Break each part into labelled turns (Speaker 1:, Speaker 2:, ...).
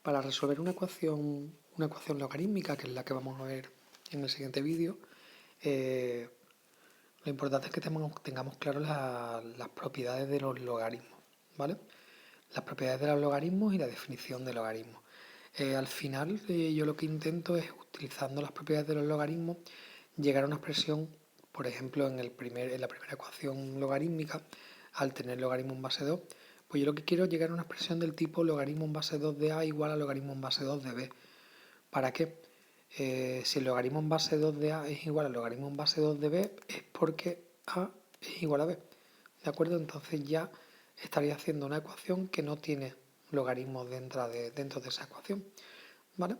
Speaker 1: Para resolver una ecuación logarítmica, que es la que vamos a ver en el siguiente vídeo, lo importante es que tengamos claro las propiedades de los logaritmos, ¿vale? Las propiedades de los logaritmos y la definición de logaritmos. Al final, yo lo que intento es, utilizando las propiedades de los logaritmos, llegar a una expresión, por ejemplo, en la primera ecuación logarítmica, al tener logaritmo en base 2, pues yo lo que quiero es llegar a una expresión del tipo logaritmo en base 2 de a igual a logaritmo en base 2 de b. ¿Para qué? Si el logaritmo en base 2 de a es igual al logaritmo en base 2 de b, es porque a es igual a b. ¿De acuerdo? Entonces ya estaría haciendo una ecuación que no tiene logaritmos dentro de esa ecuación. ¿Vale?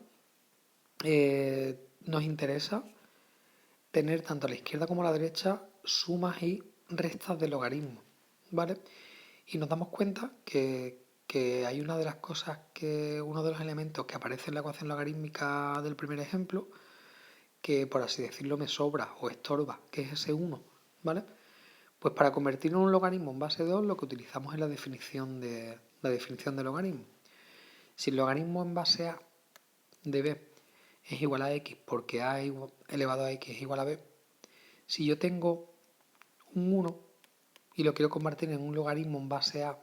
Speaker 1: Nos interesa tener tanto a la izquierda como a la derecha sumas y restas de logaritmos. ¿Vale? Y nos damos cuenta que hay una de las cosas uno de los elementos que aparece en la ecuación logarítmica del primer ejemplo, que por así decirlo me sobra o estorba, que es ese 1, ¿vale? Pues para convertirlo en un logaritmo en base 2 lo que utilizamos es la definición de logaritmo. Si el logaritmo en base a de b es igual a x porque a elevado a x es igual a b, si yo tengo un 1 y lo quiero convertir en un logaritmo en base a,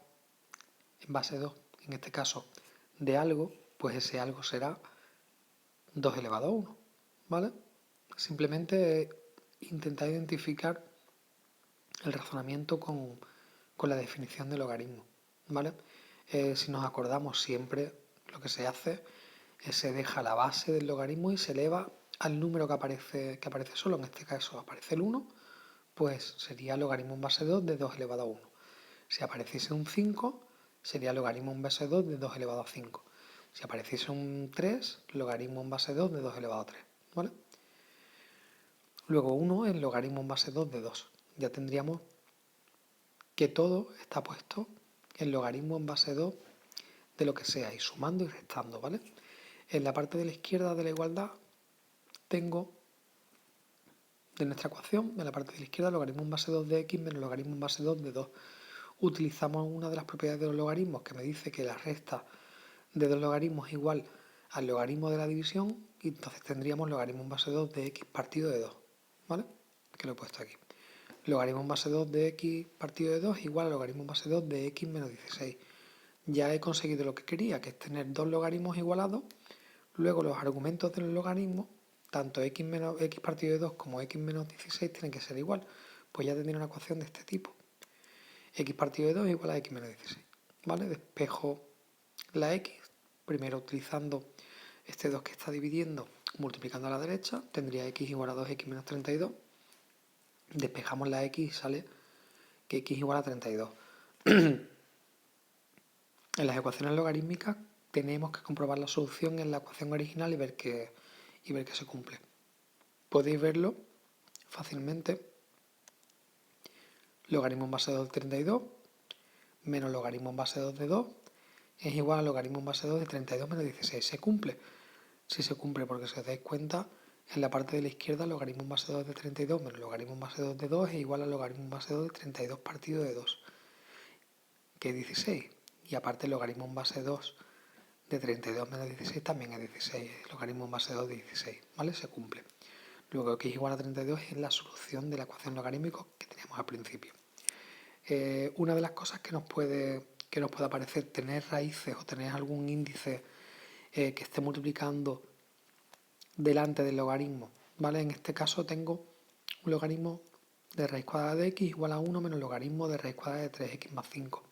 Speaker 1: en base 2, en este caso, de algo, pues ese algo será 2 elevado a 1, ¿vale? Simplemente intentar identificar el razonamiento con la definición de logaritmo, ¿vale? Si nos acordamos, siempre lo que se hace es se deja la base del logaritmo y se eleva al número que aparece solo. En este caso aparece el 1, pues sería logaritmo en base 2 de 2 elevado a 1. Si apareciese un 5, sería logaritmo en base 2 de 2 elevado a 5. Si apareciese un 3, logaritmo en base 2 de 2 elevado a 3, ¿vale? Luego 1 es logaritmo en base 2 de 2. Ya tendríamos que todo está puesto en logaritmo en base 2 de lo que sea, y sumando y restando, ¿vale? En la parte de la izquierda de la igualdad tengo de nuestra ecuación, en la parte de la izquierda, logaritmo en base 2 de x menos logaritmo en base 2 de 2. Utilizamos una de las propiedades de los logaritmos que me dice que la resta de dos logaritmos es igual al logaritmo de la división, y entonces tendríamos logaritmo en base 2 de x partido de 2, ¿vale? Que lo he puesto aquí. Logaritmo en base 2 de x partido de 2 es igual a logaritmo en base 2 de x menos 16. Ya he conseguido lo que quería, que es tener dos logaritmos igualados. Luego los argumentos de los logaritmos, tanto x partido de 2 como x menos 16, tienen que ser igual. Pues ya tendría una ecuación de este tipo. X partido de 2 es igual a x menos 16. ¿Vale? Despejo la x, primero utilizando este 2 que está dividiendo, multiplicando a la derecha, tendría x igual a 2x menos 32. Despejamos la x y sale que x igual a 32. En las ecuaciones logarítmicas tenemos que comprobar la solución en la ecuación original y ver que se cumple. Podéis verlo fácilmente. Logaritmo en base 2 de 32 menos logaritmo en base 2 de 2 es igual a logaritmo en base 2 de 32 menos 16. ¿Se cumple? Sí se cumple, porque si os dais cuenta, en la parte de la izquierda logaritmo en base 2 de 32 menos logaritmo en base 2 de 2 es igual a logaritmo en base 2 de 32 partido de 2, que es 16. Y aparte logaritmo en base 2 de 32 menos 16 también es 16, logaritmo en base 2 de 16, ¿vale? Se cumple. Luego x igual a 32 es la solución de la ecuación logarítmica que teníamos al principio. Una de las cosas que nos puede aparecer tener raíces o tener algún índice que esté multiplicando delante del logaritmo, ¿vale? En este caso tengo un logaritmo de raíz cuadrada de x igual a 1 menos logaritmo de raíz cuadrada de 3x más 5.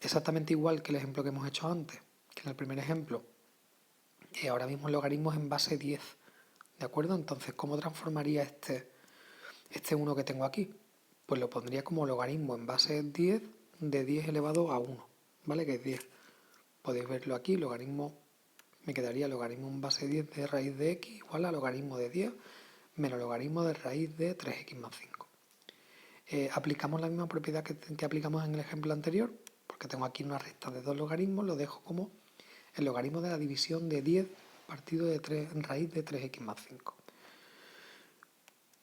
Speaker 1: Exactamente igual que el ejemplo que hemos hecho antes, que en el primer ejemplo. Ahora mismo el logaritmo es en base 10, ¿de acuerdo? Entonces, ¿cómo transformaría este 1 que tengo aquí? Pues lo pondría como logaritmo en base 10 de 10 elevado a 1, ¿vale? Que es 10. Podéis verlo aquí, me quedaría logaritmo en base 10 de raíz de x igual a logaritmo de 10 menos logaritmo de raíz de 3x más 5. Aplicamos la misma propiedad que aplicamos en el ejemplo anterior, porque tengo aquí una resta de dos logaritmos, lo dejo como el logaritmo de la división de 10 partido de 3 en raíz de 3x más 5,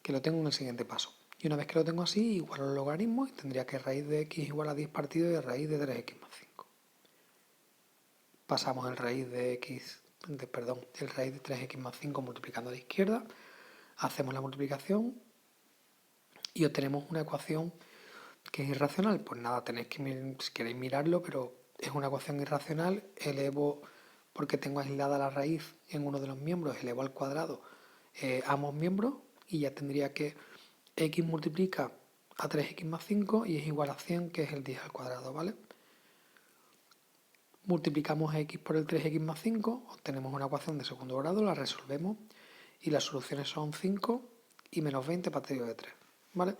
Speaker 1: que lo tengo en el siguiente paso. Y una vez que lo tengo así, igualo los logaritmos y tendría que raíz de x igual a 10 partido de raíz de 3x más 5. pasamos el raíz de el raíz de 3x más 5 multiplicando a la izquierda, hacemos la multiplicación y obtenemos una ecuación que es irracional. Pues nada, tenéis que, si queréis mirarlo, pero es una ecuación irracional. Elevo, porque tengo aislada la raíz en uno de los miembros, elevo al cuadrado ambos miembros y ya tendría que x multiplica a 3x más 5 y es igual a 100, que es el 10 al cuadrado, ¿vale? Multiplicamos x por el 3x más 5, obtenemos una ecuación de segundo grado, la resolvemos y las soluciones son 5 y menos 20 partido de 3, ¿vale?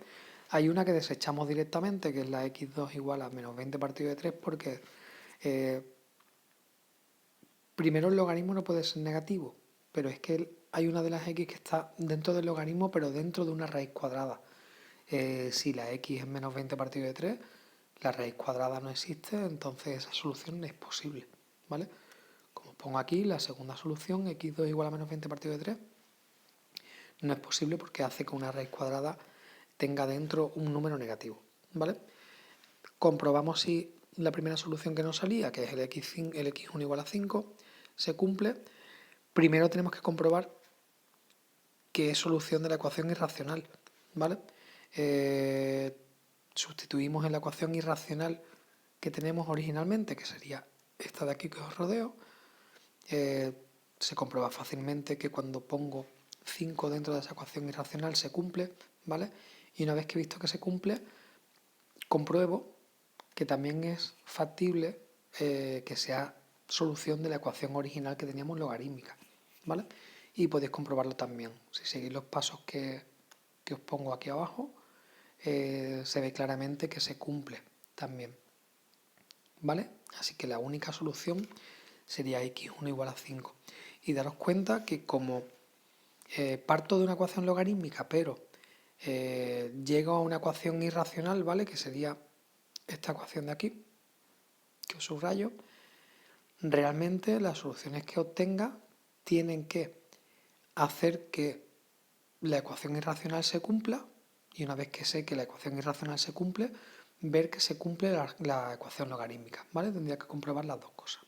Speaker 1: Hay una que desechamos directamente, que es la x2 igual a menos 20 partido de 3, porque primero el logaritmo no puede ser negativo, pero es que hay una de las x que está dentro del logaritmo, pero dentro de una raíz cuadrada. Si la x es menos 20 partido de 3, la raíz cuadrada no existe, entonces esa solución no es posible, ¿vale? Como pongo aquí, la segunda solución, x2 igual a menos 20 partido de 3, no es posible porque hace que una raíz cuadrada tenga dentro un número negativo, ¿vale? Comprobamos si la primera solución que nos salía, que es el x1 igual a 5, se cumple. Primero tenemos que comprobar que es solución de la ecuación irracional, ¿vale? Sustituimos en la ecuación irracional que tenemos originalmente, que sería esta de aquí que os rodeo. Se comprueba fácilmente que cuando pongo 5 dentro de esa ecuación irracional se cumple, ¿vale? Y una vez que he visto que se cumple, compruebo que también es factible que sea solución de la ecuación original que teníamos logarítmica, ¿vale? Y podéis comprobarlo también. Si seguís los pasos que os pongo aquí abajo, se ve claramente que se cumple también, ¿vale? Así que la única solución sería x1 igual a 5. Y daros cuenta que como parto de una ecuación logarítmica, pero llego a una ecuación irracional, ¿vale? Que sería esta ecuación de aquí, que os subrayo, realmente las soluciones que obtenga tienen que hacer que la ecuación irracional se cumpla, y una vez que sé que la ecuación irracional se cumple, ver que se cumple la ecuación logarítmica, ¿vale? Tendría que comprobar las dos cosas.